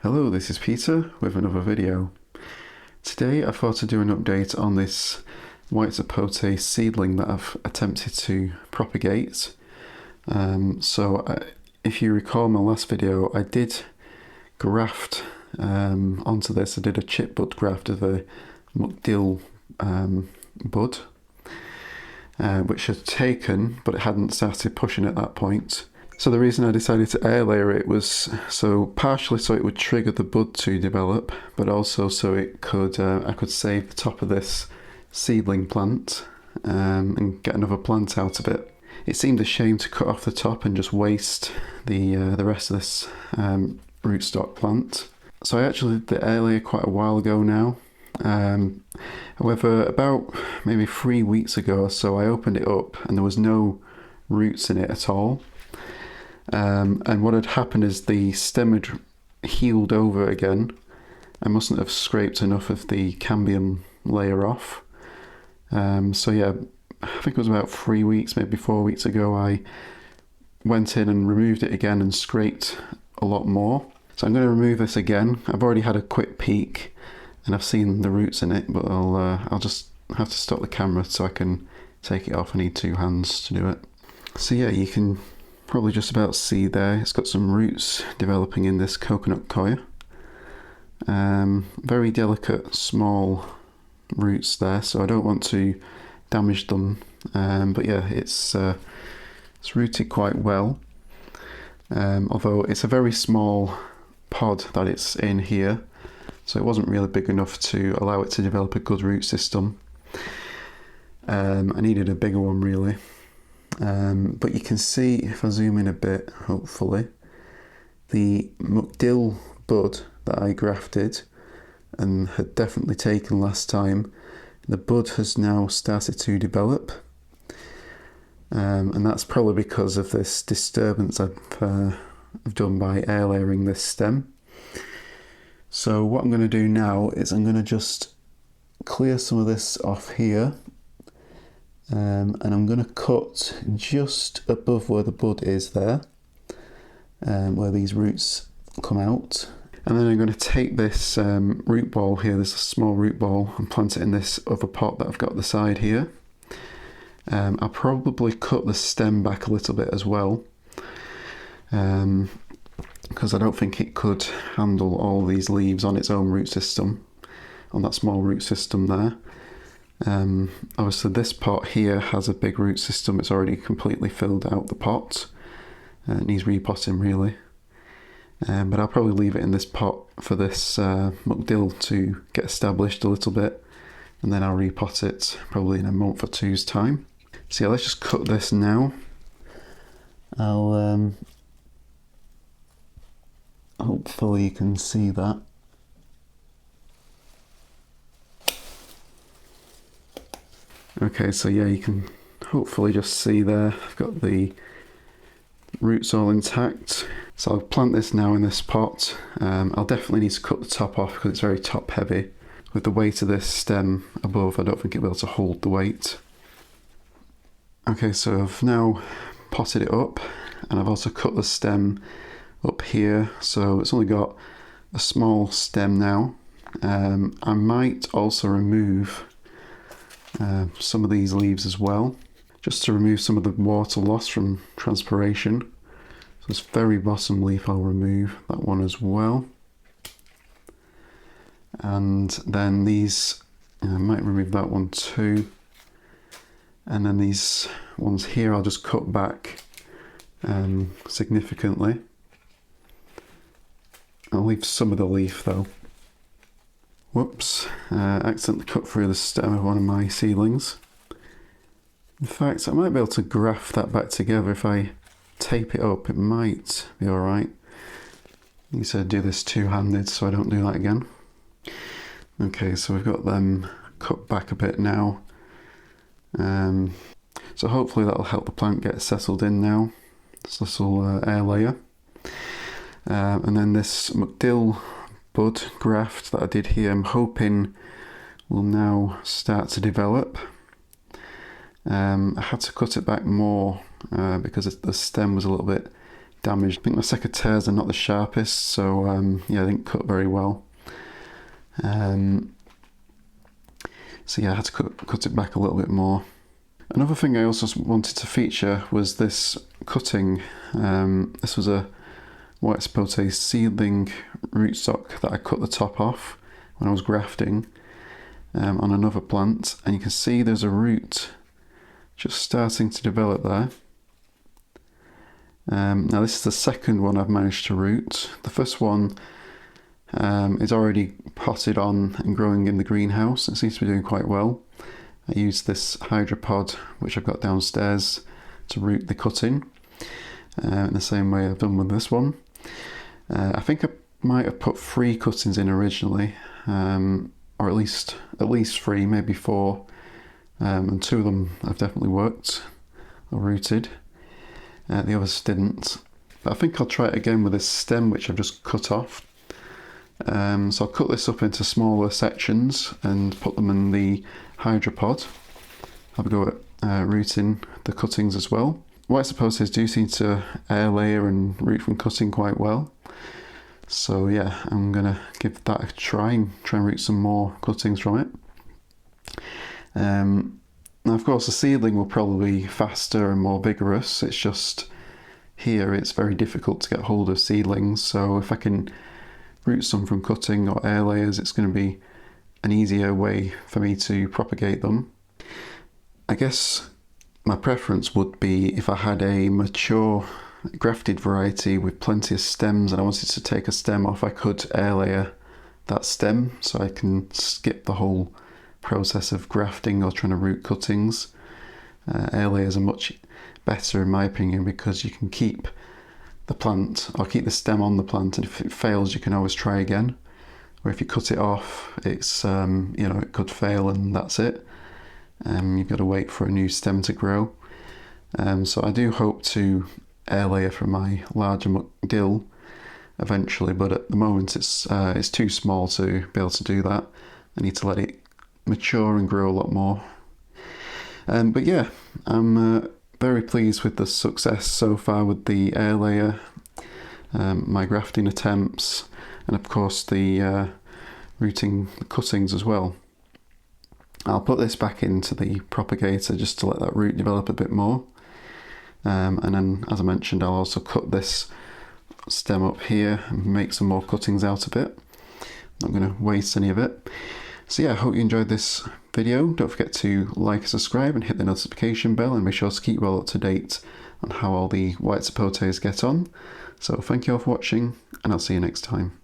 Hello, this is Peter with another video. Today I thought I'd do an update on this White Sapote seedling that I've attempted to propagate. If you recall my last video, I did graft onto this. I did a chip bud graft of a McDill bud, which had taken, but it hadn't started pushing at that point. So the reason I decided to air layer it was partially so it would trigger the bud to develop, but also so it could I could save the top of this seedling plant and get another plant out of it. It seemed a shame to cut off the top and just waste the rest of this rootstock plant. So I actually did the air layer quite a while ago now. However, about maybe 3 weeks ago or so, I opened it up and there was no roots in it at all. And what had happened is the stem had healed over again. I mustn't have scraped enough of the cambium layer off. So yeah, I think it was about 3 weeks, maybe 4 weeks ago, I went in and removed it again and scraped a lot more. So I'm going to remove this again. I've already had a quick peek and I've seen the roots in it, but I'll just have to stop the camera so I can take it off. I need 2 hands to do it. So yeah, you can probably just about see there, it's got some roots developing in this coconut coir. Very delicate, small roots there, so I don't want to damage them. But yeah, it's rooted quite well. Although it's a very small pod that it's in here, so it wasn't really big enough to allow it to develop a good root system. I needed a bigger one really. But you can see, if I zoom in a bit, hopefully, the McDill bud that I grafted and had definitely taken last time, the bud has now started to develop. And that's probably because of this disturbance I've done by air layering this stem. So what I'm going to do now is I'm going to just clear some of this off here. And I'm going to cut just above where the bud is there, where these roots come out. And then I'm going to take this root ball here, this small root ball, and plant it in this other pot that I've got at the side here. I'll probably cut the stem back a little bit as well, because I don't think it could handle all these leaves on its own root system, on that small root system there. Obviously this pot here has a big root system. It's already completely filled out the pot. It needs repotting really. But I'll probably leave it in this pot for this McDill to get established a little bit, and then I'll repot it probably in a month or two's time. So yeah, let's just cut this now. I'll hopefully you can see that. Okay, so yeah, you can hopefully just see there, I've got the roots all intact. So I'll plant this now in this pot. I'll definitely need to cut the top off because it's very top heavy. With the weight of this stem above, I don't think it'll be able to hold the weight. Okay, so I've now potted it up, and I've also cut the stem up here, so it's only got a small stem now. I might also remove some of these leaves as well, just to remove some of the water loss from transpiration. So this very bottom leaf I'll remove that one as well, and then these I might remove that one too, and then these ones here I'll just cut back significantly. I'll leave some of the leaf though. Whoops, accidentally cut through the stem of one of my seedlings. In fact, I might be able to graft that back together. If I tape it up, it might be alright. I need to do this two-handed so I don't do that again. Okay, so we've got them cut back a bit now. So hopefully that'll help the plant get settled in now, this little air layer. And then this McDill bud graft that I did here, I'm hoping will now start to develop. I had to cut it back more because the stem was a little bit damaged. I think my secateurs are not the sharpest, so yeah, they didn't cut very well. So yeah, I had to cut it back a little bit more. Another thing I also wanted to feature was this cutting. This was a White Sapote seedling rootstock that I cut the top off when I was grafting on another plant, and you can see there's a root just starting to develop there. Now this is the second one I've managed to root. The first one is already potted on and growing in the greenhouse. It seems to be doing quite well. I used this hydropod, which I've got downstairs, to root the cutting in the same way I've done with this one. I think I might have put 3 cuttings in originally, or at least 3, maybe 4, and 2 of them have definitely worked or rooted. The others didn't. But I think I'll try it again with this stem which I've just cut off. So I'll cut this up into smaller sections and put them in the hydropod. Have a go at rooting the cuttings as well. White Sapotes do seem to air layer and root from cutting quite well. So yeah, I'm going to give that a try and root some more cuttings from it. Now of course the seedling will probably be faster and more vigorous. It's just here it's very difficult to get hold of seedlings, so if I can root some from cutting or air layers, it's going to be an easier way for me to propagate them. I guess my preference would be if I had a mature grafted variety with plenty of stems and I wanted to take a stem off, I could air layer that stem so I can skip the whole process of grafting or trying to root cuttings. Air layers are much better in my opinion because you can keep the plant or keep the stem on the plant, and if it fails you can always try again. Or if you cut it off, it's you know, it could fail and that's it. You've got to wait for a new stem to grow. So I do hope to air layer from my larger McDill eventually, but at the moment it's too small to be able to do that. I need to let it mature and grow a lot more. But yeah, I'm very pleased with the success so far with the air layer, my grafting attempts, and of course the rooting the cuttings as well. I'll put this back into the propagator just to let that root develop a bit more. And then, as I mentioned, I'll also cut this stem up here and make some more cuttings out of it. Not going to waste any of it. So yeah, I hope you enjoyed this video. Don't forget to like, subscribe and hit the notification bell, and be sure to keep well up to date on how all the White Sapotes get on. So thank you all for watching, and I'll see you next time.